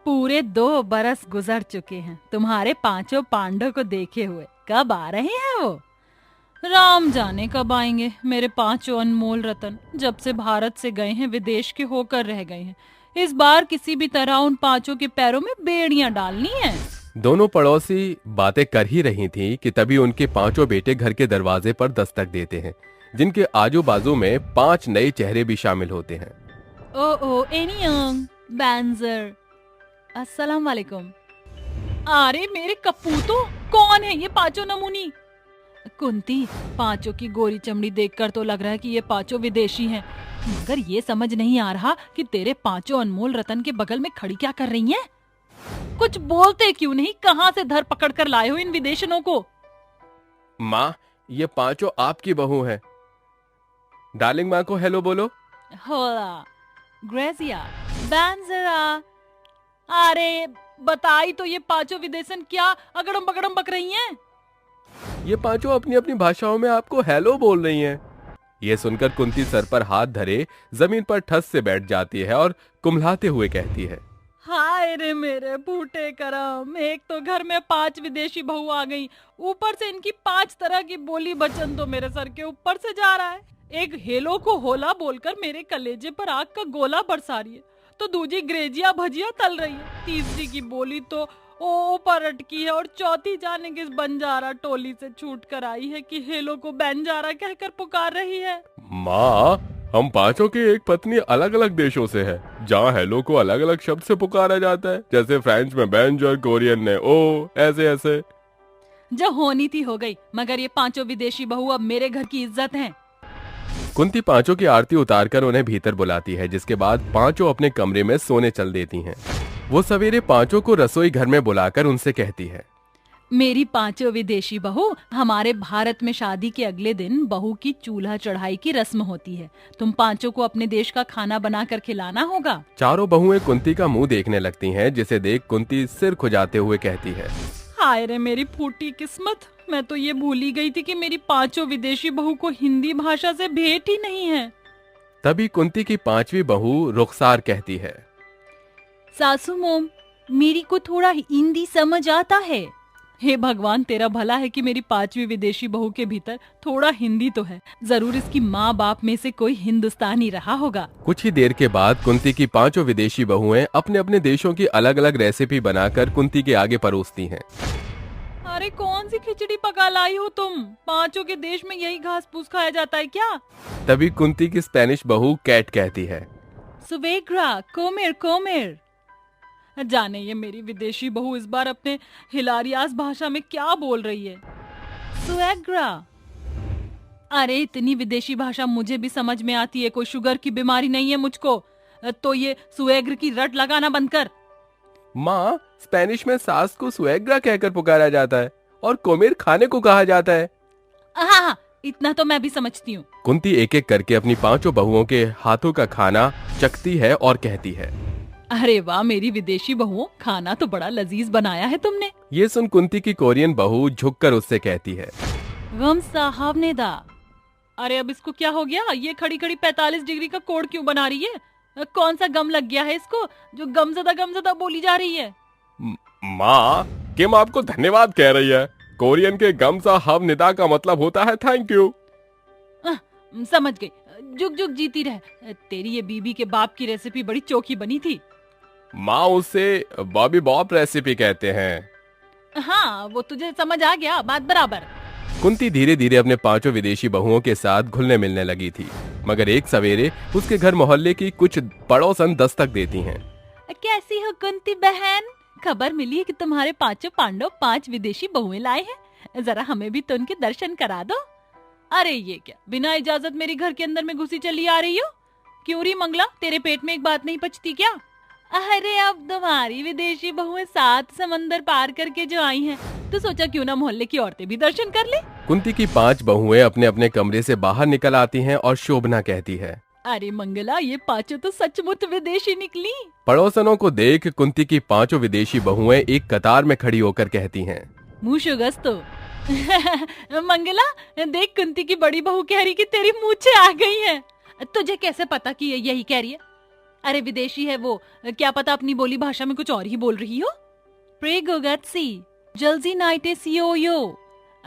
पूरे 2 बरस गुजर चुके हैं तुम्हारे 5 पांडव को देखे हुए। कब आ रहे हैं वो? राम जाने कब आएंगे मेरे 5 अनमोल रतन। जब से भारत से गए हैं विदेश के होकर रह गए हैं। इस बार किसी भी तरह उन 5 के पैरों में बेड़ियां डालनी है। दोनों पड़ोसी बातें कर ही रही थीं कि तभी उनके 5 बेटे घर के दरवाजे पर दस्तक देते हैं, जिनके आजू बाजू में 5 नए चेहरे भी शामिल होते हैं। ओ एनियंग बैंजर, अस्सलाम वालेकुम। अरे मेरे कपूतो, कौन है ये 5 नमूनी? कुंती, 5 की गोरी चमड़ी देखकर तो लग रहा है कि ये 5 विदेशी हैं, मगर ये समझ नहीं आ रहा कि तेरे 5 अनमोल रतन के बगल में खड़ी क्या कर रही हैं? कुछ बोलते क्यों नहीं? कहां से धर पकड़ कर लाए हो इन विदेशनों को? माँ, ये 5 आपकी बहू हैं। डार्लिंग माँ को हेलो बोलो। होला, ग्रेसिया, बैंजरा। अरे बताई तो ये 5 विदेशन क्या अगड़म बगड़म बक रही हैं? ये 5 अपनी अपनी भाषाओं में आपको हेलो बोल रही हैं। ये सुनकर कुंती सर पर हाथ धरे जमीन पर ठस से बैठ जाती है और कुम्हलाते हुए कहती है, हाय रे मेरे फूटे करम, एक तो घर में 5 विदेशी बहू आ गई, ऊपर से इनकी 5 तरह की बोली बचन तो मेरे सर के ऊपर से जा रहा है। एक हेलो को होला बोलकर मेरे कलेजे पर आग का गोला बरसा रही है, तो दूसरी ग्रेजिया भजिया तल रही है, तीसरी की बोली तो ओ पर अटकी है, और चौथी जाने किस बंजारा टोली से छूट कर आई है कि हेलो को बंजारा कहकर पुकार रही है। माँ, हम 5 की एक पत्नी अलग अलग देशों से है, जहाँ हेलो को अलग अलग शब्द से पुकारा जाता है, जैसे फ्रेंच में बेंजर, कोरियन ने ओ, ऐसे ऐसे। जो होनी थी हो गई, मगर ये 5 विदेशी बहू अब मेरे घर की इज्जत हैं। कुंती 5 की आरती उतारकर उन्हें भीतर बुलाती है, जिसके बाद 5 अपने कमरे में सोने चल देती हैं। वो सवेरे 5 को रसोई घर में बुलाकर उनसे कहती है, मेरी 5 विदेशी बहू, हमारे भारत में शादी के अगले दिन बहू की चूल्हा चढ़ाई की रस्म होती है। तुम 5 को अपने देश का खाना बनाकर खिलाना होगा। चारों बहुएं कुंती का मुंह देखने लगती हैं, जिसे देख कुंती सिर खुजाते हुए कहती है, हाय रे मेरी फूटी किस्मत, मैं तो ये भूल ही गई थी कि मेरी 5 विदेशी बहू को हिंदी भाषा से भेंट ही नहीं है। तभी कुंती की 5वीं बहू रुखसार कहती है, सासू मोम, मेरी को थोड़ा हिंदी समझ आता है। हे भगवान, तेरा भला है कि मेरी 5वीं विदेशी बहू के भीतर थोड़ा हिंदी तो है। जरूर इसकी माँ बाप में से कोई हिंदुस्तानी रहा होगा। कुछ ही देर के बाद कुंती की 5 विदेशी बहुएं अपने अपने देशों की अलग अलग रेसिपी बनाकर कुंती के आगे परोसती हैं। अरे कौन सी खिचड़ी पका लाई हो तुम? 5 के देश में यही घास फूस खाया जाता है क्या? तभी कुंती की स्पेनिश बहू कैट कहती है, सुवेग्रा, कोमेर कोमेर। जाने ये मेरी विदेशी बहू इस बार अपने हिलारियास भाषा में क्या बोल रही है। सुवेग्रा। अरे इतनी विदेशी भाषा मुझे भी समझ में आती है, कोई शुगर की बीमारी नहीं है मुझको, तो ये सुएग्र की रट लगाना बंद कर। माँ, स्पेनिश में सास को सुएग्रा कहकर पुकारा जाता है और कोमेर खाने को कहा जाता है। हाँ, इतना तो मैं भी समझती हूँ। कुंती एक एक करके अपनी 5 बहुओं के हाथों का खाना चखती है और कहती है, अरे वाह मेरी विदेशी बहुओं, खाना तो बड़ा लजीज बनाया है तुमने। ये सुन कुंती की कोरियन बहू झुककर उससे कहती है, गम साहब ने दा। अरे अब इसको क्या हो गया? ये खड़ी खड़ी 45 डिग्री का कोड क्यों बना रही है? कौन सा गम लग गया है इसको जो गमजदा बोली जा रही है? माँ, किम आपको धन्यवाद कह रही है। कोरियन के गमसा हव निदा का मतलब होता है थैंक यू। समझ गई। जुग जुग जीती रहे। तेरी ये बीबी के बाप की रेसिपी बड़ी चोखी बनी थी। माँ, उसे बॉबी बॉप रेसिपी कहते हैं। हाँ, वो तुझे समझ आ गया, बात बराबर। कुंती धीरे धीरे अपने पांचों विदेशी बहुओं के साथ घुलने मिलने लगी थी, मगर एक सवेरे उसके घर मोहल्ले की कुछ पड़ोसन दस्तक देती हैं। कैसी हो कुंती बहन? खबर मिली है कि तुम्हारे पांचों पांडव 5 विदेशी बहुएं लाए हैं। जरा हमें भी तो उनके दर्शन करा दो। अरे ये क्या, बिना इजाजत मेरे घर के अंदर में घुसी चली आ रही हो? क्यों री मंगला, तेरे पेट में एक बात नहीं पचती क्या? अरे अब तुम्हारी विदेशी बहुएं 7 समंदर पार करके जो आई हैं, तो सोचा क्यों ना मोहल्ले की औरतें भी दर्शन कर ले। कुंती की 5 बहुएं अपने अपने कमरे से बाहर निकल आती हैं और शोभना कहती है, अरे मंगला, ये पांचों तो सचमुच विदेशी निकली। पड़ोसनों को देख कुंती की 5 विदेशी बहुएं एक कतार में खड़ी होकर कहती हैं, मूशुगस तो मंगला, देख कुंती की बड़ी बहू कह रही कि तेरी मूछें आ गई हैं। तुझे कैसे पता कि ये यही कह रही है? अरे विदेशी है वो, क्या पता अपनी बोली भाषा में कुछ और ही बोल रही हो। प्रेगोगत्सी जल्दी नाइटे सीओयो।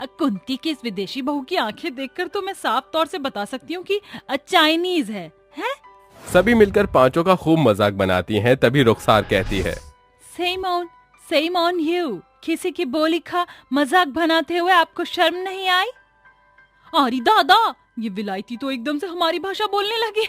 कुंती की इस विदेशी बहू की आंखें देखकर तो मैं साफ तौर से बता सकती हूँ कि चाइनीज है, हैं? सभी मिलकर 5 का खूब मजाक बनाती हैं। तभी रुखसार कहती है, सेम ऑन यू। किसी की बोली का मजाक बनाते हुए आपको शर्म नहीं आई? अरे दादा, ये विलायती तो एकदम से हमारी भाषा बोलने लगी।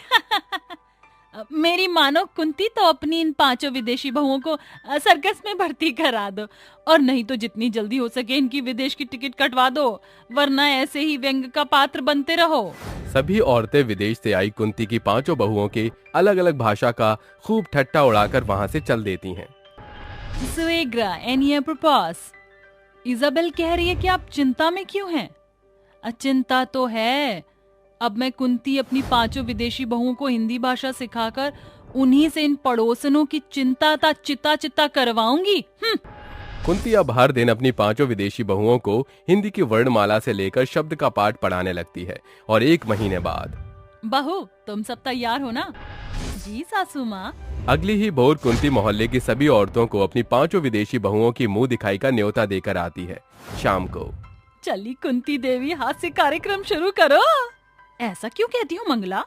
मेरी मानो कुंती, तो अपनी इन 5 विदेशी बहुओं को सर्कस में भर्ती करा दो, और नहीं तो जितनी जल्दी हो सके इनकी विदेश की टिकट कटवा दो, वरना ऐसे ही व्यंग का पात्र बनते रहो। सभी औरतें विदेश से आई कुंती की 5 बहुओं के अलग अलग भाषा का खूब ठट्टा उड़ाकर वहाँ से चल देती हैं। सुएग्रा एनी प्रपोज। इजाबेल कह रही है कि आप चिंता में क्यों हैं? चिंता तो है। अब मैं कुंती अपनी 5 विदेशी बहुओं को हिंदी भाषा सिखाकर उन्हीं से इन पड़ोसनों की चिंता चिता करवाऊंगी। कुंती अब हर दिन अपनी 5 विदेशी बहुओं को हिंदी की वर्णमाला से लेकर शब्द का पाठ पढ़ाने लगती है। और 1 महीने बाद, बहू तुम सब तैयार हो ना? जी सासू माँ। अगली ही भोर कुंती मोहल्ले की सभी औरतों को अपनी 5 विदेशी बहुओं की मुंह दिखाई का न्योता देकर आती है। शाम को, चली कुंती देवी, हास्य कार्यक्रम शुरू करो। ऐसा क्यों कहती हो मंगला?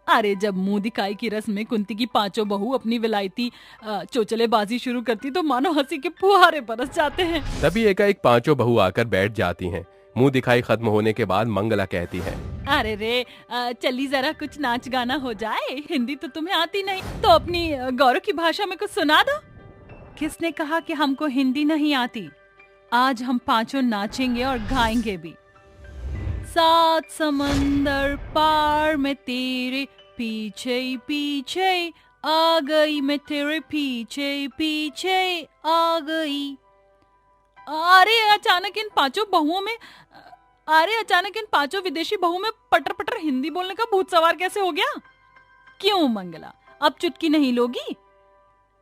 अरे जब मुंह दिखाई की रस्म में कुंती की 5 बहू अपनी विलायती चोचलेबाजी शुरू करती तो मानो हंसी के फुहारे बरस जाते हैं। तभी एकाएक 5 बहू आकर बैठ जाती हैं। मुंह दिखाई खत्म होने के बाद मंगला कहती है, अरे रे, चली जरा कुछ नाच गाना हो जाए। हिंदी तो तुम्हें आती नहीं, तो अपनी गौरव की भाषा में कुछ सुना दो। किसने कहा कि हमको हिंदी नहीं आती? आज हम 5 नाचेंगे और गाएंगे भी। 7 समंदर पार में तेरे पीछे पीछे आ गई, मैं तेरे पीछे पीछे आ गई। अरे अचानक इन 5 विदेशी बहुओं में पटर पटर हिंदी बोलने का भूत सवार कैसे हो गया? क्यों मंगला, अब चुटकी नहीं लोगी?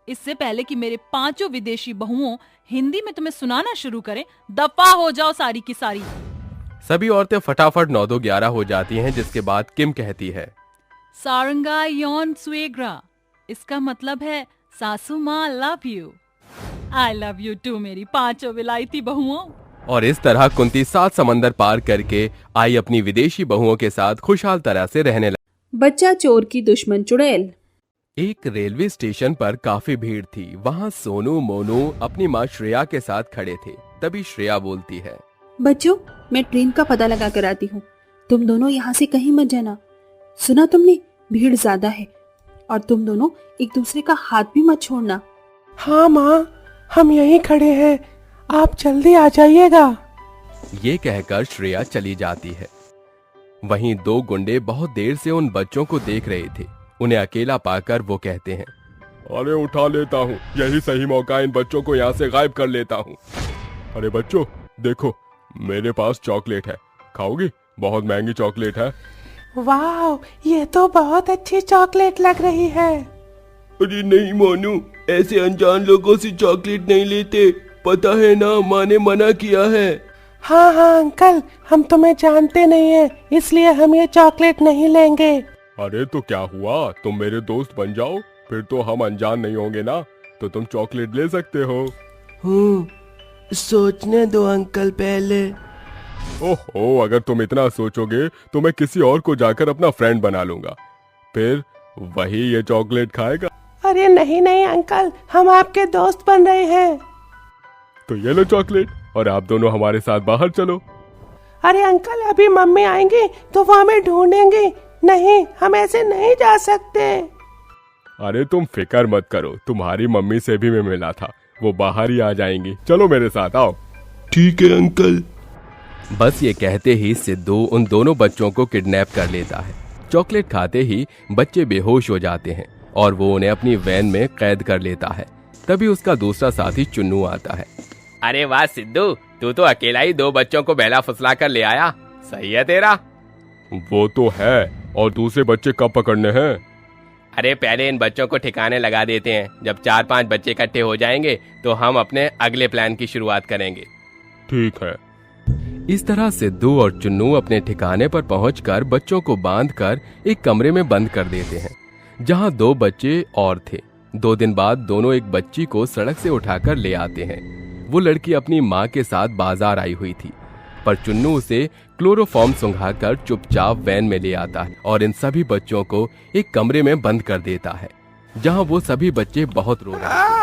इससे पहले कि मेरे 5 विदेशी बहुओं हिंदी में तुम्हें सुनाना शुरू करें, दफा हो जाओ सारी की सारी। सभी औरतें फटाफट 9-11 हो जाती हैं, जिसके बाद किम कहती है, सारंगा योन सुएग्रा। इसका मतलब है सासू माँ love you. I love you too मेरी 5 विलायती बहुओं। और इस तरह कुंती 7 समंदर पार करके आई अपनी विदेशी बहुओं के साथ खुशहाल तरह से रहने लगी। बच्चा चोर की दुश्मन चुड़ैल। एक रेलवे स्टेशन पर काफी भीड़ थी। वहाँ सोनू मोनू अपनी माँ श्रेया के साथ खड़े थे। तभी श्रेया बोलती है, बच्चों, मैं ट्रेन का पता लगा कर आती हूँ। तुम दोनों यहाँ से कहीं मत जाना। सुना तुमने, भीड़ ज्यादा है, और तुम दोनों एक दूसरे का हाथ भी मत छोड़ना। हाँ माँ, हम यहीं खड़े हैं, आप जल्दी आ जाइएगा। ये कहकर श्रेया चली जाती है। वहीं 2 गुंडे बहुत देर से उन बच्चों को देख रहे थे। उन्हें अकेला पाकर वो कहते हैं, अरे उठा लेता हूँ, यही सही मौका, इन बच्चों को यहाँ से गायब कर लेता हूँ। अरे बच्चों देखो, मेरे पास चॉकलेट है, खाओगी? बहुत महंगी चॉकलेट है। वाह, ये तो बहुत अच्छी चॉकलेट लग रही है। अरे नहीं मोनू, ऐसे अनजान लोगों से चॉकलेट नहीं लेते, पता है ना, माँ ने मना किया है। हाँ हाँ अंकल, हम तुम्हें जानते नहीं है, इसलिए हम ये चॉकलेट नहीं लेंगे। अरे तो क्या हुआ, तुम मेरे दोस्त बन जाओ, फिर तो हम अनजान नहीं होंगे ना, तो तुम चॉकलेट ले सकते हो। सोचने दो अंकल पहले। ओहो, अगर तुम इतना सोचोगे तो मैं किसी और को जाकर अपना फ्रेंड बना लूंगा, फिर वही ये चॉकलेट खाएगा। अरे नहीं नहीं अंकल, हम आपके दोस्त बन रहे हैं। तो ये लो चॉकलेट और आप दोनों हमारे साथ बाहर चलो। अरे अंकल, अभी मम्मी आएंगी तो वो हमें ढूंढेंगी। नहीं, हम ऐसे नहीं जा सकते। अरे तुम फिक्र मत करो, तुम्हारी मम्मी से भी मैं मिला था, वो बाहर ही आ जाएंगी। चलो मेरे साथ आओ। ठीक है अंकल। बस ये कहते ही सिद्धू उन दोनों बच्चों को किडनैप कर लेता है। चॉकलेट खाते ही बच्चे बेहोश हो जाते हैं और वो उन्हें अपनी वैन में कैद कर लेता है। तभी उसका दूसरा साथी चुन्नू आता है। अरे वाह सिद्धू, तू तो अकेला ही 2 बच्चों को बहला फुसला कर ले आया। सही है तेरा। वो तो है, और दूसरे बच्चे कब पकड़ने हैं? अरे पहले इन बच्चों को ठिकाने लगा देते हैं। जब 4-5 बच्चे इकट्ठे हो जाएंगे तो हम अपने अगले प्लान की शुरुआत करेंगे। ठीक है। इस तरह सिद्धू और चुन्नू अपने ठिकाने पर पहुंचकर बच्चों को बांधकर एक कमरे में बंद कर देते हैं, जहां 2 बच्चे और थे। 2 दिन बाद दोनों एक बच्ची को सड़क से उठाकर ले आते हैं। वो लड़की अपनी माँ के साथ बाजार आई हुई थी, पर चुन्नू उसे क्लोरोफॉर्म सुंघाकर चुपचाप वैन में ले आता है और इन सभी बच्चों को एक कमरे में बंद कर देता है, जहां वो सभी बच्चे बहुत रो रहे हैं।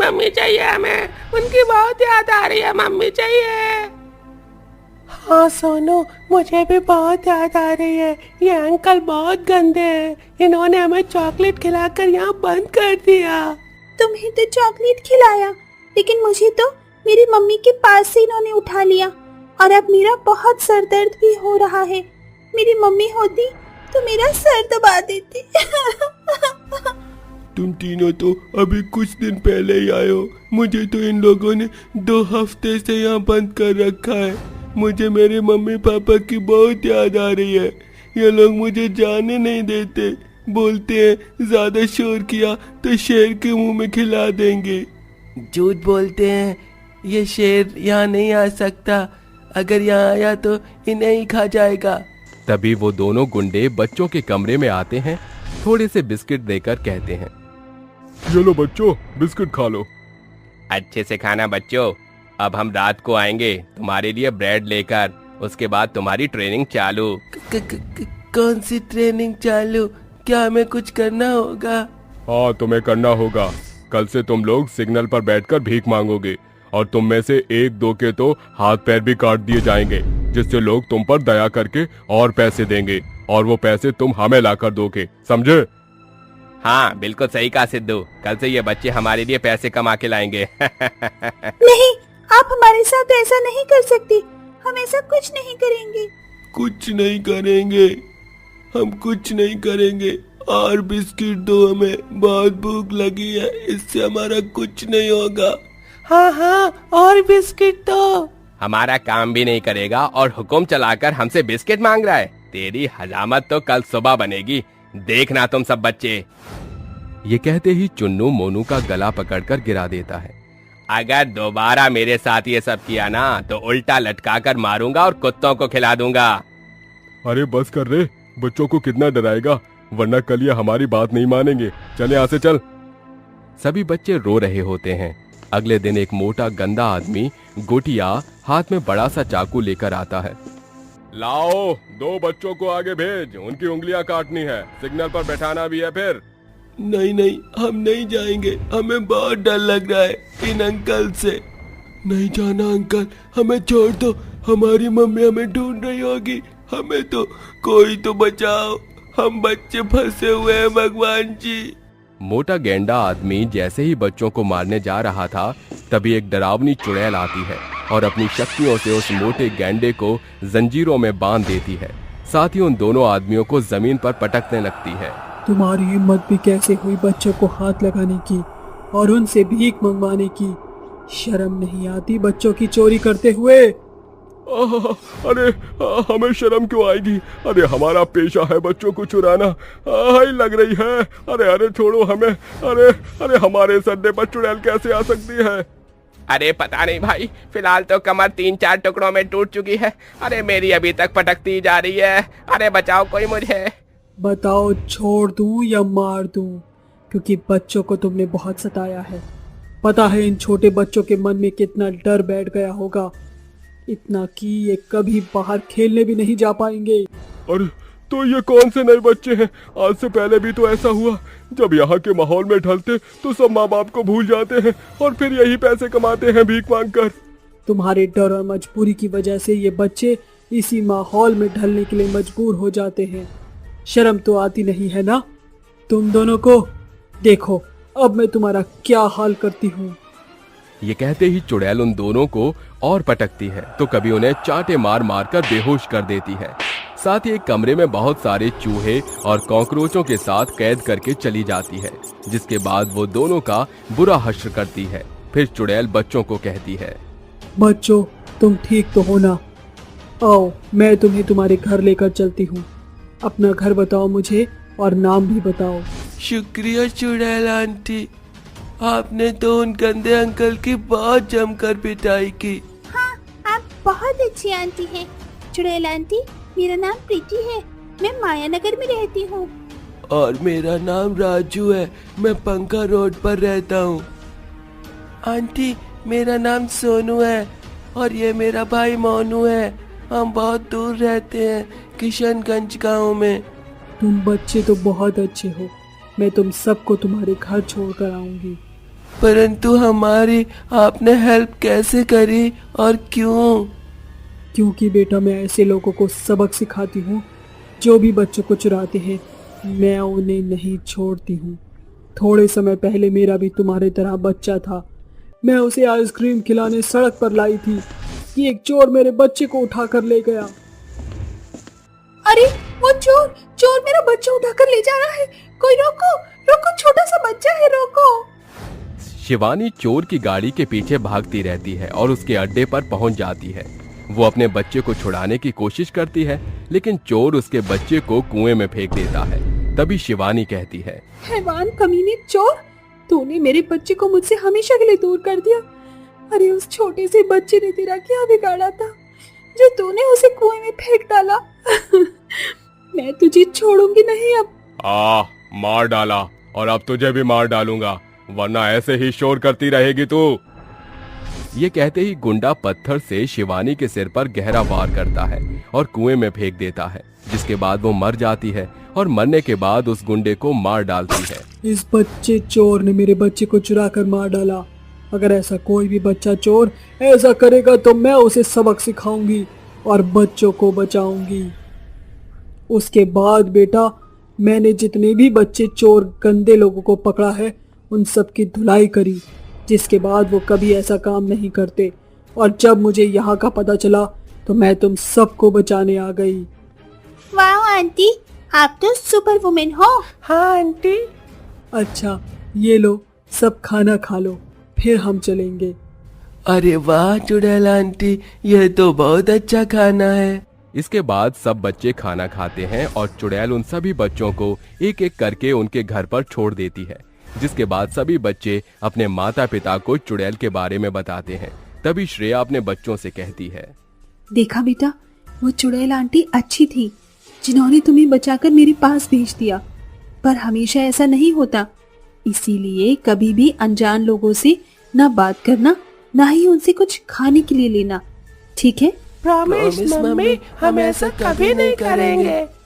मम्मी चाहिए हमें, उनकी बहुत याद आ रही है। मम्मी चाहिए। हाँ सोनू, मुझे भी बहुत याद आ रही है। ये अंकल बहुत गंदे हैं, इन्होंने हमें चॉकलेट खिलाकर यहाँ बंद कर दिया। तुम्हें तो चॉकलेट खिलाया, लेकिन मुझे तो मेरी मम्मी के पास से इन्होंने उठा लिया और अब मेरा बहुत सर दर्द भी हो रहा है। मेरी मम्मी होती तो मेरा सर दबा देती। तुम तीनों तो अभी कुछ दिन पहले ही आए हो। मुझे तो इन लोगों ने 2 हफ्ते से यहाँ बंद कर रखा है। मुझे मेरे मम्मी पापा की बहुत याद आ रही है। ये लोग मुझे जाने नहीं देते, बोलते हैं ज्यादा शोर किया तो शेर के मुंह में खिला देंगे। झूठ बोलते हैं, ये शेर यहाँ नहीं आ सकता। अगर यहाँ आया तो इन्हें ही खा जाएगा। तभी वो दोनों गुंडे बच्चों के कमरे में आते हैं, थोड़े से बिस्किट देकर कहते हैं, ये लो बच्चों, बिस्किट खा लो। अच्छे से खाना बच्चों। अब हम रात को आएंगे तुम्हारे लिए ब्रेड लेकर। उसके बाद तुम्हारी ट्रेनिंग चालू। कौन सी ट्रेनिंग चालू? क्या हमें कुछ करना होगा? हाँ, तुम्हें करना होगा। कल से तुम लोग सिग्नल पर बैठकर भीख मांगोगे और तुम में से 1-2 के तो हाथ पैर भी काट दिए जाएंगे, जिससे लोग तुम पर दया करके और पैसे देंगे और वो पैसे तुम हमें लाकर दोगे, समझे? हाँ बिल्कुल सही कहा सिद्धू। कल से ये बच्चे हमारे लिए पैसे कमा के लाएंगे। नहीं, आप हमारे साथ ऐसा नहीं कर सकते। हम ऐसा कुछ नहीं करेंगे। कुछ नहीं करेंगे, हम कुछ नहीं करेंगे। और बिस्किट दो हमें, बहुत भूख लगी है, इससे हमारा कुछ नहीं होगा। हाँ हाँ, और बिस्किट दो। हमारा काम भी नहीं करेगा और हुक्म चलाकर हमसे बिस्किट मांग रहा है। तेरी हजामत तो कल सुबह बनेगी, देखना तुम सब बच्चे। ये कहते ही चुन्नू मोनू का गला पकड़कर गिरा देता है। अगर दोबारा मेरे साथ ये सब किया ना तो उल्टा लटकाकर मारूंगा और कुत्तों को खिला दूंगा। अरे बस कर रे, बच्चों को कितना डराएगा, वरना कल ये हमारी बात नहीं मानेंगे। चले यहाँ से चल। सभी बच्चे रो रहे होते हैं। अगले दिन एक मोटा गंदा आदमी गोटिया हाथ में बड़ा सा चाकू लेकर आता है। लाओ, 2 बच्चों को आगे भेज, उनकी उंगलियां काटनी है, सिग्नल पर बैठाना भी है। फिर नहीं नहीं, हम नहीं जाएंगे, हमें बहुत डर लग रहा है इन अंकल से। नहीं जाना अंकल, हमें छोड़ दो, हमारी मम्मी हमें ढूंढ रही होगी। हमें तो कोई तो बचाओ, हम बच्चे फंसे हुए हैं भगवान जी। मोटा गेंडा आदमी जैसे ही बच्चों को मारने जा रहा था, तभी एक डरावनी चुड़ैल आती है और अपनी शक्तियों से उस मोटे गैंडे को जंजीरों में बांध देती है। साथ ही उन दोनों आदमियों को जमीन पर पटकने लगती है। तुम्हारी हिम्मत भी कैसे हुई बच्चों को हाथ लगाने की और उनसे भीख मंगवाने की? शर्म नहीं आती बच्चों की चोरी करते हुए? अरे हमें शर्म क्यों आएगी? अरे हमारा पेशा है बच्चों को चुराना। हाय लग रही है। अरे अरे छोड़ो हमें। अरे अरे हमारे सड्डे पर चुड़ैल कैसे आ सकती है? अरे पता नहीं भाई, फिलहाल तो कमर 3-4 टुकड़ों में टूट चुकी है। अरे मेरी अभी तक पटकती जा रही है। अरे बचाओ कोई मुझे। बताओ, छोड़ दूं या मार दूं? क्योंकि बच्चों को तुमने बहुत सताया है। पता है इन छोटे बच्चों के मन में कितना डर बैठ गया होगा, इतना कि ये कभी बाहर खेलने भी नहीं जा पाएंगे। अरे तो ये कौन से नए बच्चे हैं? आज से पहले भी तो ऐसा हुआ। जब यहाँ के माहौल में ढलते तो सब माँ बाप को भूल जाते हैं और फिर यही पैसे कमाते हैं भीख मांग कर। तुम्हारे डर और मजबूरी की वजह से ये बच्चे इसी माहौल में ढलने के लिए मजबूर हो जाते हैं। शर्म तो आती नहीं है ना तुम दोनों को? देखो अब मैं तुम्हारा क्या हाल करती हूँ। ये कहते ही चुड़ैल उन दोनों को और पटकती है तो कभी उन्हें चांटे मार मार कर बेहोश कर देती है। साथ ही एक कमरे में बहुत सारे चूहे और कॉकरोचों के साथ कैद करके चली जाती है, जिसके बाद वो दोनों का बुरा हश्र करती है। फिर चुड़ैल बच्चों को कहती है, बच्चों तुम ठीक तो हो ना? आओ मैं तुम्हें तुम्हारे घर लेकर चलती हूँ। अपना घर बताओ मुझे और नाम भी बताओ। शुक्रिया चुड़ैल आंटी, आपने तो उन गंदे अंकल की बहुत जमकर पिटाई की। हाँ, आप बहुत अच्छी आंटी हैं। चुड़ैल आंटी, मेरा नाम प्रीति है, मैं माया नगर में रहती हूँ। और मेरा नाम राजू है, मैं पंखा रोड पर रहता हूँ। आंटी मेरा नाम सोनू है और ये मेरा भाई मोनू है। हम बहुत दूर रहते हैं, किशनगंज गांव में। तुम बच्चे तो बहुत अच्छे हो, मैं तुम सबको तुम्हारे घर छोड़कर आऊंगी। परंतु हमारी आपने हेल्प कैसे करी और क्यों? क्योंकि बेटा मैं ऐसे लोगों को सबक सिखाती हूँ जो भी बच्चों को चुराते हैं, मैं उन्हें नहीं छोड़ती हूँ। थोड़े समय पहले मेरा भी तुम्हारे तरह बच्चा था, मैं उसे आइसक्रीम खिलाने सड़क पर लाई थी कि एक चोर मेरे बच्चे को उठाकर ले गया। अरे वो चोर मेरा बच्चा उठाकर ले जा रहा है, कोई रोको रोको, छोटा सा बच्चा है, रोको। शिवानी चोर की गाड़ी के पीछे भागती रहती है और उसके अड्डे पर पहुंच जाती है। वो अपने बच्चे को छुड़ाने की कोशिश करती है, लेकिन चोर उसके बच्चे को कुएं में फेंक देता है। तभी शिवानी कहती है, हैवान, कमीने, चोर, तूने मेरे बच्चे को मुझसे हमेशा के लिए दूर कर दिया। अरे उस छोटे से बच्चे ने तेरा क्या बिगाड़ा था जो तूने उसे कुएं में फेंक डाला। मैं तुझे छोड़ूंगी नहीं अब। मार डाला और अब तुझे भी मार डालूंगा, वरना ऐसे ही शोर करती रहेगी तू। ये कहते ही गुंडा पत्थर से शिवानी के सिर पर गहरा वार करता है और कुएं में फेंक देता है, जिसके बाद वो मर जाती है और मरने के बाद उस गुंडे को मार डालती है। इस बच्चे चोर ने मेरे बच्चे को चुरा कर मार डाला। अगर ऐसा कोई भी बच्चा चोर ऐसा करेगा तो मैं उसे सबक सिखाऊंगी और बच्चों को बचाऊंगी। उसके बाद बेटा मैंने जितने भी बच्चे चोर गंदे लोगों को पकड़ा है उन सब की धुलाई करी, जिसके बाद वो कभी ऐसा काम नहीं करते। और जब मुझे यहाँ का पता चला तो मैं तुम सबको बचाने आ गई। वाह आंटी, आप तो सुपर वुमेन हो। हाँ आंटी। अच्छा ये लो, सब खाना खा लो, फिर हम चलेंगे। अरे वाह चुड़ैल आंटी, यह तो बहुत अच्छा खाना है। इसके बाद सब बच्चे खाना खाते हैं और चुड़ैल उन सभी बच्चों को एक एक करके उनके घर पर छोड़ देती है, जिसके बाद सभी बच्चे अपने माता पिता को चुड़ैल के बारे में बताते हैं। तभी श्रेया अपने बच्चों से कहती है, देखा बेटा, वो चुड़ैल आंटी अच्छी थी जिन्होंने तुम्हें बचाकर मेरे पास भेज दिया, पर हमेशा ऐसा नहीं होता। इसीलिए कभी भी अनजान लोगों से ना बात करना, ना ही उनसे कुछ खाने के लिए लेना, ठीक है? प्रॉमिस मम्मी, हम ऐसा कभी नहीं करेंगे।